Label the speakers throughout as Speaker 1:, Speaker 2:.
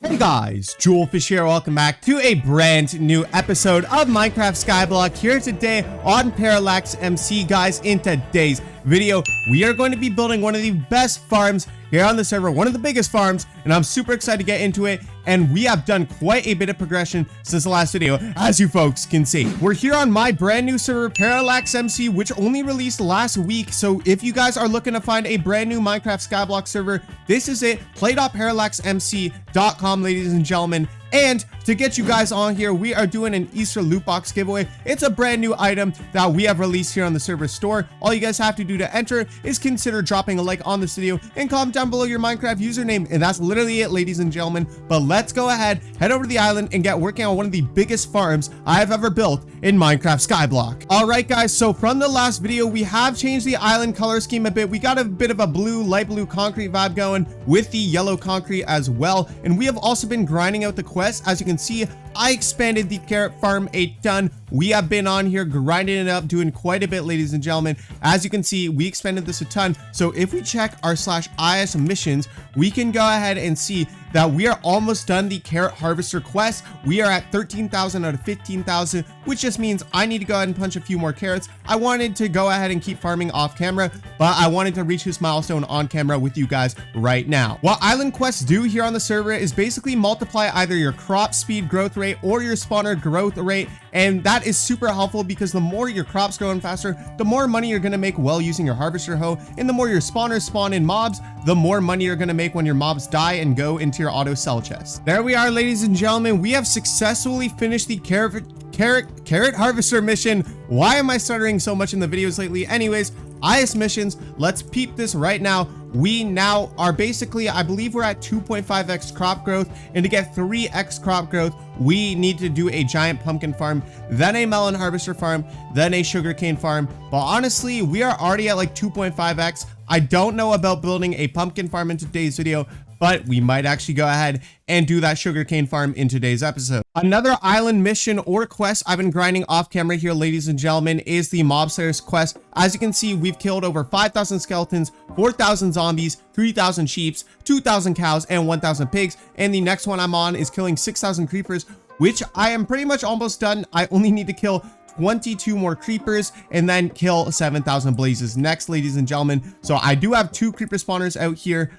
Speaker 1: Hey guys, Julfish here. Welcome back to a brand new episode of Minecraft Skyblock here today on ParallaxMC. Guys, in today's video, we are going to be building one of the best farms here on the server, one of the biggest farms, and I'm super excited to get into it. And we have done quite a bit of progression since the last video, as you folks can see. We're here on my brand new server, ParallaxMC, which only released last week. So if you guys are looking to find a brand new Minecraft Skyblock server, this is it. play.parallaxmc.com, ladies and gentlemen. And to get you guys on here, we are doing an Easter loot box giveaway. It's a brand new item that we have released here on the server store. All you guys have to do to enter is consider dropping a like on this video and comment down below your Minecraft username. And that's literally it, ladies and gentlemen. But let's go ahead, head over to the island and get working on one of the biggest farms I have ever built in Minecraft Skyblock. All right, guys, so from the last video, we have changed the island color scheme a bit. We got a bit of a blue, light blue concrete vibe going with the yellow concrete as well. And we have also been grinding out the quest. As you can see, I expanded the carrot farm a ton. We have been on here grinding it up, doing quite a bit, ladies and gentlemen. As you can see, we expanded this a ton. So if we check our /is missions, we can go ahead and see that we are almost done the carrot harvester quest. We are at 13,000 out of 15,000, which just means I need to go ahead and punch a few more carrots. I wanted to go ahead and keep farming off camera, but I wanted to reach this milestone on camera with you guys right now. What island quests do here on the server is basically multiply either your crop speed growth rate or your spawner growth rate. And that is super helpful because the more your crops growing faster, the more money you're going to make while using your harvester hoe. And the more your spawners spawn in mobs, the more money you're going to make when your mobs die and go into your auto sell chest. There we are, ladies and gentlemen. We have successfully finished the carrot harvester mission. Why am I stuttering so much in the videos lately? Anyways, IS missions, let's peep this right now. We now are basically, I believe we're at 2.5x crop growth, and to get 3x crop growth, we need to do a giant pumpkin farm, then a melon harvester farm, then a sugarcane farm. But honestly, we are already at like 2.5x. I don't know about building a pumpkin farm in today's video, but we might actually go ahead and do that sugarcane farm in today's episode. Another island mission or quest I've been grinding off camera here, ladies and gentlemen, is the Mob Slayers quest. As you can see, we've killed over 5,000 skeletons, 4,000 zombies, 3,000 sheep, 2,000 cows, and 1,000 pigs. And the next one I'm on is killing 6,000 creepers, which I am pretty much almost done. I only need to kill 22 more creepers and then kill 7,000 blazes next, ladies and gentlemen. So I do have 2 creeper spawners out here.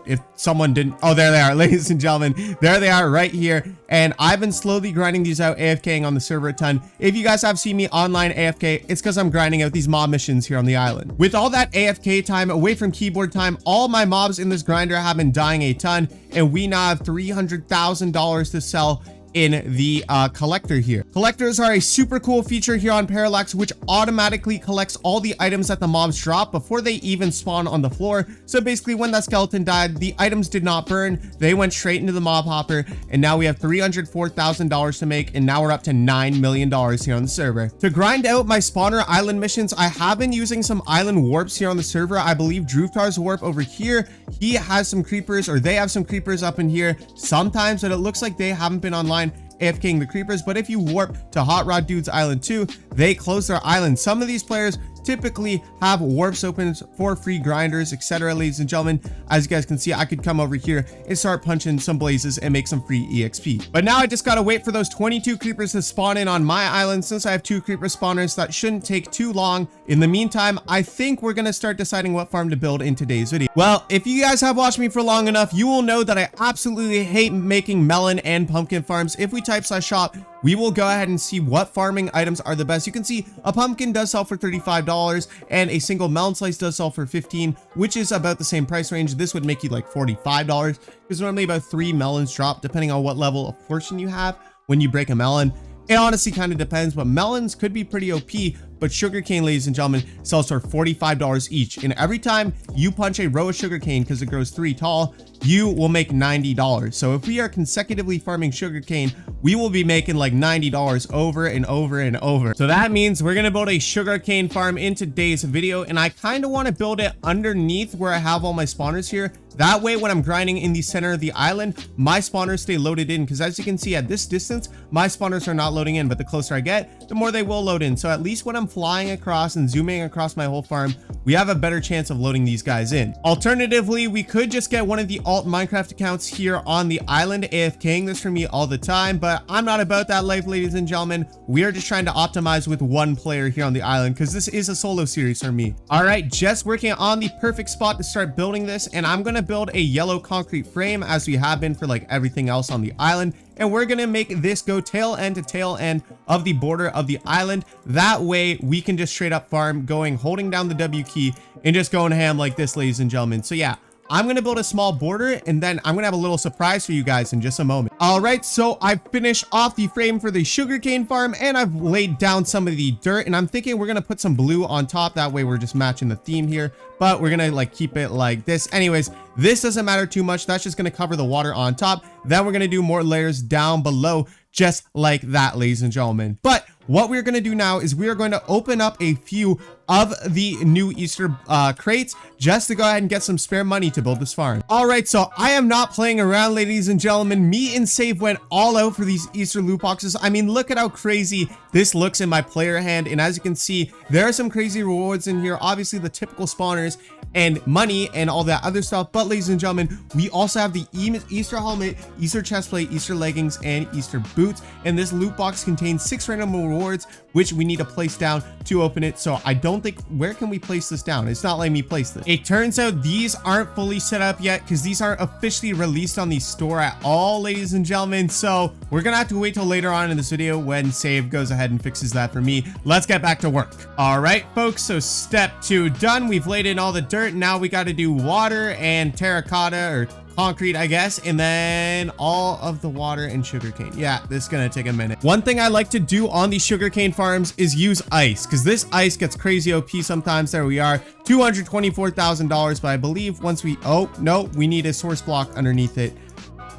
Speaker 1: If someone didn't, oh, there they are, ladies and gentlemen, there they are right here. And I've been slowly grinding these out, AFKing on the server a ton. If you guys have seen me online AFK, it's because I'm grinding out these mob missions here on the island. With all that AFK time away from keyboard time, all my mobs in this grinder have been dying a ton, and we now have $300,000 to sell in the collector here. Collectors are a super cool feature here on Parallax, which automatically collects all the items that the mobs drop before they even spawn on the floor. So basically, when that skeleton died, the items did not burn. They went straight into the mob hopper, and now we have $304,000 to make, and now we're up to $9 million here on the server. To grind out my spawner island missions, I have been using some island warps here on the server. I believe Druftar's warp over here, he has some creepers, or they have some creepers up in here sometimes, but it looks like they haven't been online AFKing the creepers. But if you warp to Hot Rod Dude's island too, they close their island. Some of these players typically have warps open for free grinders, etc. Ladies and gentlemen, as you guys can see, I could come over here and start punching some blazes and make some free EXP. But now I just gotta wait for those 22 creepers to spawn in on my island. Since I have 2 creeper spawners, that shouldn't take too long. In the meantime, I think we're gonna start deciding what farm to build in today's video. Well, if you guys have watched me for long enough, you will know that I absolutely hate making melon and pumpkin farms. If we type /shop, we will go ahead and see what farming items are the best. You can see a pumpkin does sell for $35 and a single melon slice does sell for $15, which is about the same price range. This would make you like $45 because normally about 3 melons drop depending on what level of fortune you have when you break a melon. It honestly kind of depends, but melons could be pretty OP, but sugarcane, ladies and gentlemen, sells for $45 each. And every time you punch a row of sugarcane, because it grows 3 tall, you will make $90. So if we are consecutively farming sugarcane, we will be making like $90 over and over and over. So that means we're gonna build a sugarcane farm in today's video, and I kind of want to build it underneath where I have all my spawners here. That way, when I'm grinding in the center of the island, my spawners stay loaded in, because as you can see at this distance, my spawners are not loading in, but the closer I get, the more they will load in. So at least when I'm flying across and zooming across my whole farm, we have a better chance of loading these guys in. Alternatively, we could just get one of the alt Minecraft accounts here on the island AFKing this for me all the time, but I'm not about that life, ladies and gentlemen. We are just trying to optimize with one player here on the island, because this is a solo series for me. All right, just working on the perfect spot to start building this, and I'm gonna build a yellow concrete frame as we have been for like everything else on the island, and we're gonna make this go tail end to tail end of the border of the island. That way we can just straight up farm, holding down the W key and just going ham like this, ladies and gentlemen. So yeah, I'm gonna build a small border, and then I'm gonna have a little surprise for you guys in just a moment. All right, so I finished off the frame for the sugarcane farm, and I've laid down some of the dirt, and I'm thinking we're gonna put some blue on top. That way we're just matching the theme here, but we're gonna like keep it like this. Anyways, this doesn't matter too much. That's just gonna cover the water on top. Then we're gonna do more layers down below, just like that, ladies and gentlemen. But what we're going to do now is we are going to open up a few of the new Easter crates just to go ahead and get some spare money to build this farm. All right, so I am not playing around, ladies and gentlemen. Me and Save went all out for these Easter loot boxes. I mean, look at how crazy this looks in my player hand. And as you can see, there are some crazy rewards in here. Obviously, the typical spawners and money and all that other stuff. But ladies and gentlemen, we also have the Easter helmet, Easter chestplate, Easter leggings, and Easter boots. And this loot box contains 6 random rewards, which we need to place down to open it. So I don't think, where can we place this down? It's not letting me place this. It turns out these aren't fully set up yet, because these aren't officially released on the store at all, ladies and gentlemen. So we're gonna have to wait till later on in this video when Save goes ahead and fixes that for me. Let's get back to work. All right, folks, so step 2 done. We've laid in all the dirt. Now we got to do water and terracotta, or concrete, I guess, and then all of the water and sugarcane. Yeah, this is gonna take a minute. One thing I like to do on these sugarcane farms is use ice, because this ice gets crazy OP sometimes. There we are, $224,000, but I believe once we, oh no, we need a source block underneath it.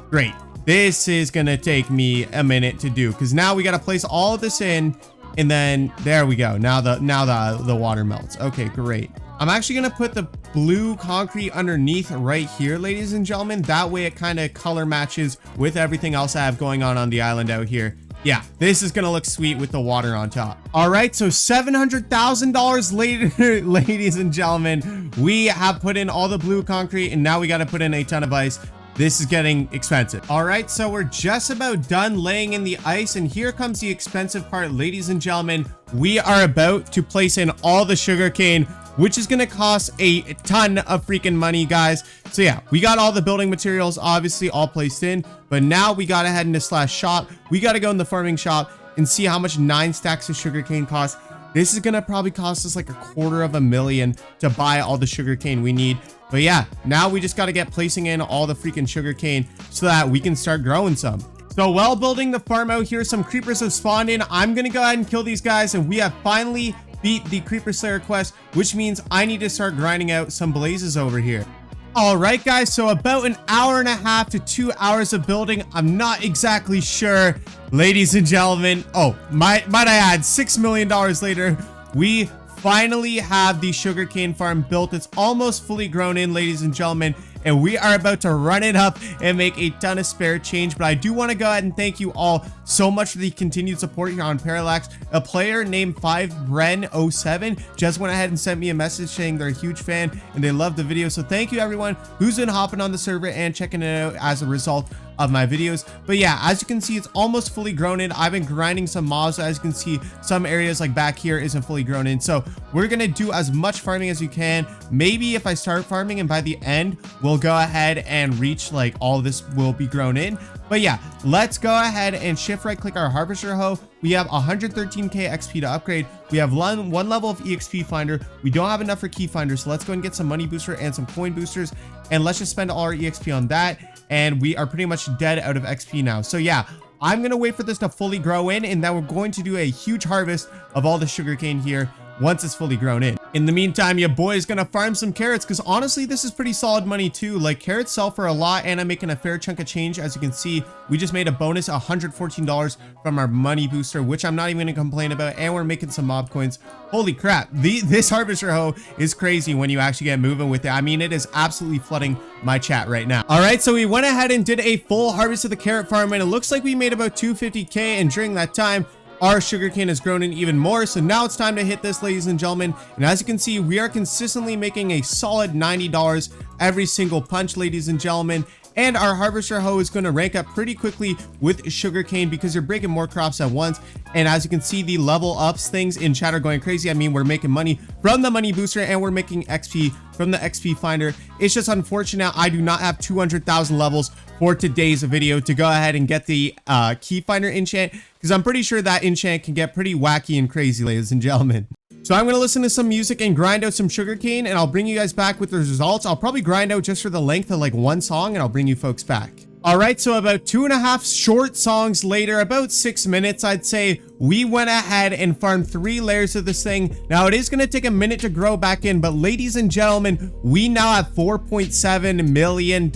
Speaker 1: Great. This is gonna take me a minute to do, because now we got to place all of this in, and then there we go. Now the water melts. Okay, great. I'm actually gonna put the blue concrete underneath right here, ladies and gentlemen. That way it kind of color matches with everything else I have going on the island out here. Yeah, this is gonna look sweet with the water on top. All right, so $700,000 later, ladies and gentlemen, we have put in all the blue concrete, and now we got to put in a ton of ice. This is getting expensive. All right, so we're just about done laying in the ice, and here comes the expensive part, ladies and gentlemen. We are about to place in all the sugarcane, which is going to cost a ton of freaking money, guys. So yeah, we got all the building materials obviously all placed in, but now we got to head into /shop. We got to go in the farming shop and see how much 9 stacks of sugarcane costs. This is going to probably cost us like $250,000 to buy all the sugarcane we need. But yeah, now we just got to get placing in all the freaking sugarcane so that we can start growing some. So while building the farm out here, some creepers have spawned in. I'm going to go ahead and kill these guys, and we have finally beat the Creeper Slayer quest, which means I need to start grinding out some blazes over here. All right, guys, so about an hour and a half to 2 hours of building. I'm not exactly sure, ladies and gentlemen. Oh, might I add, $6 million later, we finally have the sugarcane farm built. It's almost fully grown in, ladies and gentlemen, and we are about to run it up and make a ton of spare change. But I do want to go ahead and thank you all so much for the continued support here on Parallax. A player named 5Bren07 just went ahead and sent me a message saying they're a huge fan and they love the video. So thank you everyone who's been hopping on the server and checking it out as a result of my videos. But yeah, as you can see, it's almost fully grown in. I've been grinding some mobs, so as you can see, some areas like back here isn't fully grown in. So we're gonna do as much farming as you can. Maybe if I start farming and by the end we'll go ahead and reach like all this will be grown in. But yeah, let's go ahead and shift right click our harvester hoe. We have 113k XP to upgrade. We have one level of EXP finder. We don't have enough for key finders, so let's go and get some money booster and some coin boosters, and let's just spend all our EXP on that. And we are pretty much dead out of XP now. So yeah, I'm gonna wait for this to fully grow in, and then we're going to do a huge harvest of all the sugarcane here once it's fully grown in. In the meantime, your boy is gonna farm some carrots because honestly, this is pretty solid money too. Like carrots sell for a lot and I'm making a fair chunk of change. As you can see, we just made a bonus $114 from our money booster, which I'm not even gonna complain about. And we're making some mob coins. Holy crap. This harvester hoe is crazy when you actually get moving with it. I mean, it is absolutely flooding my chat right now. All right, so we went ahead and did a full harvest of the carrot farm and it looks like we made about 250K, and during that time, our sugarcane has grown in even more. So now it's time to hit this, ladies and gentlemen. And as you can see, we are consistently making a solid $90 every single punch, ladies and gentlemen. And our harvester hoe is going to rank up pretty quickly with sugarcane because you're breaking more crops at once. And as you can see, the level ups things in chat are going crazy. I mean, we're making money from the money booster and we're making XP from the XP finder. It's just unfortunate I do not have 200,000 levels for today's video to go ahead and get the key finder enchant, because I'm pretty sure that enchant can get pretty wacky and crazy, ladies and gentlemen. So I'm going to listen to some music and grind out some sugarcane, and I'll bring you guys back with the results. I'll probably grind out just for the length of like one song, and I'll bring you folks back. All right, so about 2.5 short songs later, about 6 minutes, I'd say, we went ahead and farmed 3 layers of this thing. Now, it is going to take a minute to grow back in, but ladies and gentlemen, we now have $4.7 million,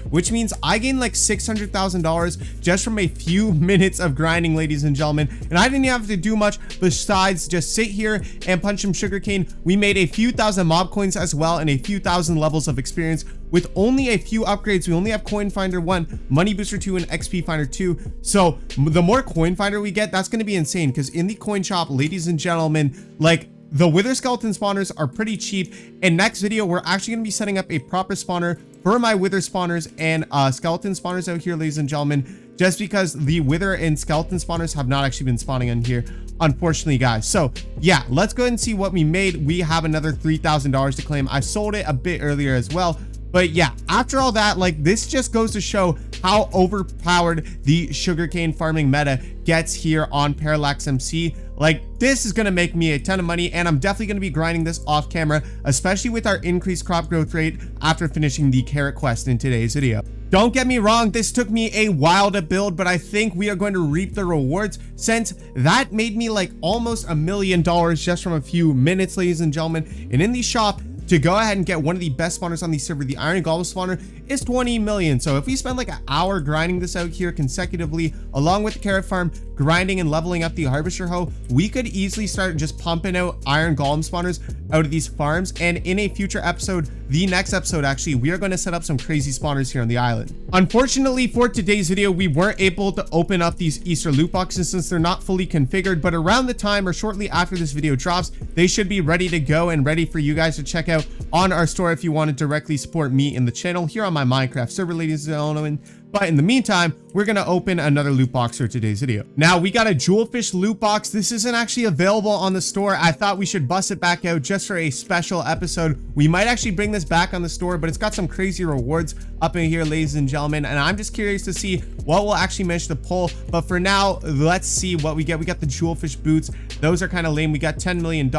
Speaker 1: which means I gained like $600,000 just from a few minutes of grinding, ladies and gentlemen. And I didn't have to do much besides just sit here and punch some sugarcane. We made a few thousand mob coins as well and a few thousand levels of experience with only a few upgrades. We only have Coin Finder 1, Money Booster 2, and XP Finder 2. So the more Coin Finder we get, that's going to be insane, because in the coin shop, ladies and gentlemen, like the wither skeleton spawners are pretty cheap. And next video, we're actually going to be setting up a proper spawner for my wither spawners and skeleton spawners out here, ladies and gentlemen, just because the wither and skeleton spawners have not actually been spawning on here, unfortunately, guys. So yeah, let's go ahead and see what we made. We have another $3,000 to claim. I sold it a bit earlier as well. But yeah, after all that, like, this just goes to show how overpowered the sugarcane farming meta gets here on ParallaxMC. Like, this is going to make me a ton of money, and I'm definitely going to be grinding this off camera, especially with our increased crop growth rate after finishing the carrot quest in today's video. Don't get me wrong, this took me a while to build, but I think we are going to reap the rewards, since that made me like almost $1 million just from a few minutes, ladies and gentlemen. And in the shop, to go ahead and get one of the best spawners on the server, the Iron Golem spawner, is 20 million. So if we spend like an hour grinding this out here consecutively, along with the carrot farm, grinding and leveling up the harvester hoe, we could easily start just pumping out Iron Golem spawners out of these farms. And in a future episode, the next episode actually, we are going to set up some crazy spawners here on the island. Unfortunately for today's video, we weren't able to open up these Easter loot boxes since they're not fully configured, but around the time or shortly after this video drops, they should be ready to go and ready for you guys to check out on our store if you want to directly support me in the channel here on my Minecraft server, ladies and gentlemen. But in the meantime, we're going to open another loot box for today's video. Now, we got a Julfish loot box. This isn't actually available on the store. I thought we should bust it back out just for a special episode. We might actually bring this back on the store, but it's got some crazy rewards up in here, ladies and gentlemen. And I'm just curious to see what we'll actually manage to pull. But for now, let's see what we get. We got the Julfish boots. Those are kind of lame. We got $10 million.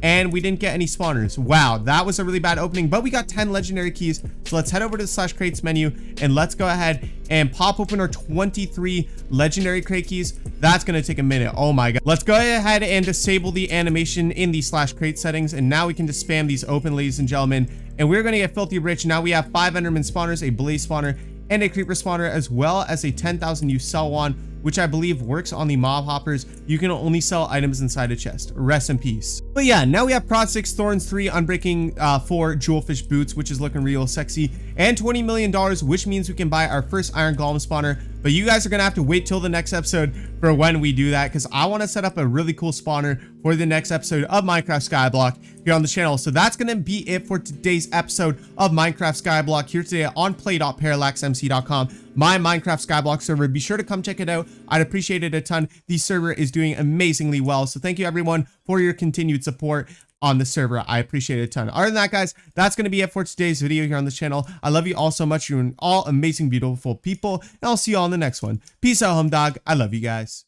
Speaker 1: And we didn't get any spawners. Wow, that was a really bad opening, but we got 10 legendary keys. So let's head over to the slash crates menu and let's go ahead and pop open our 23 legendary crate keys. That's gonna take a minute. Oh my god. Let's go ahead and disable the animation in the slash crate settings, and now we can just spam these open, ladies and gentlemen, and we're gonna get filthy rich. Now we have 5 enderman spawners, a blaze spawner, and a creeper spawner, as well as a 10,000 use sell one, which I believe works on the mob hoppers. You can only sell items inside a chest. Rest in peace. But yeah, now we have Prod 6, Thorns 3, Unbreaking 4, Julfish boots, which is looking real sexy, and $20 million, which means we can buy our first Iron Golem spawner. But you guys are gonna have to wait till the next episode for when we do that, because I want to set up a really cool spawner for the next episode of Minecraft Skyblock here on the channel. So that's gonna be it for today's episode of Minecraft Skyblock here today on play.parallaxmc.com, my Minecraft Skyblock server. Be sure to come check it out. I'd appreciate it a ton. The server is doing amazingly well, so thank you everyone for your continued support on the server. I appreciate it a ton. Other than that, guys, that's going to be it for today's video here on the channel. I love you all so much. You're all amazing, beautiful people, and I'll see you all in the next one. Peace out, home dog. I love you guys.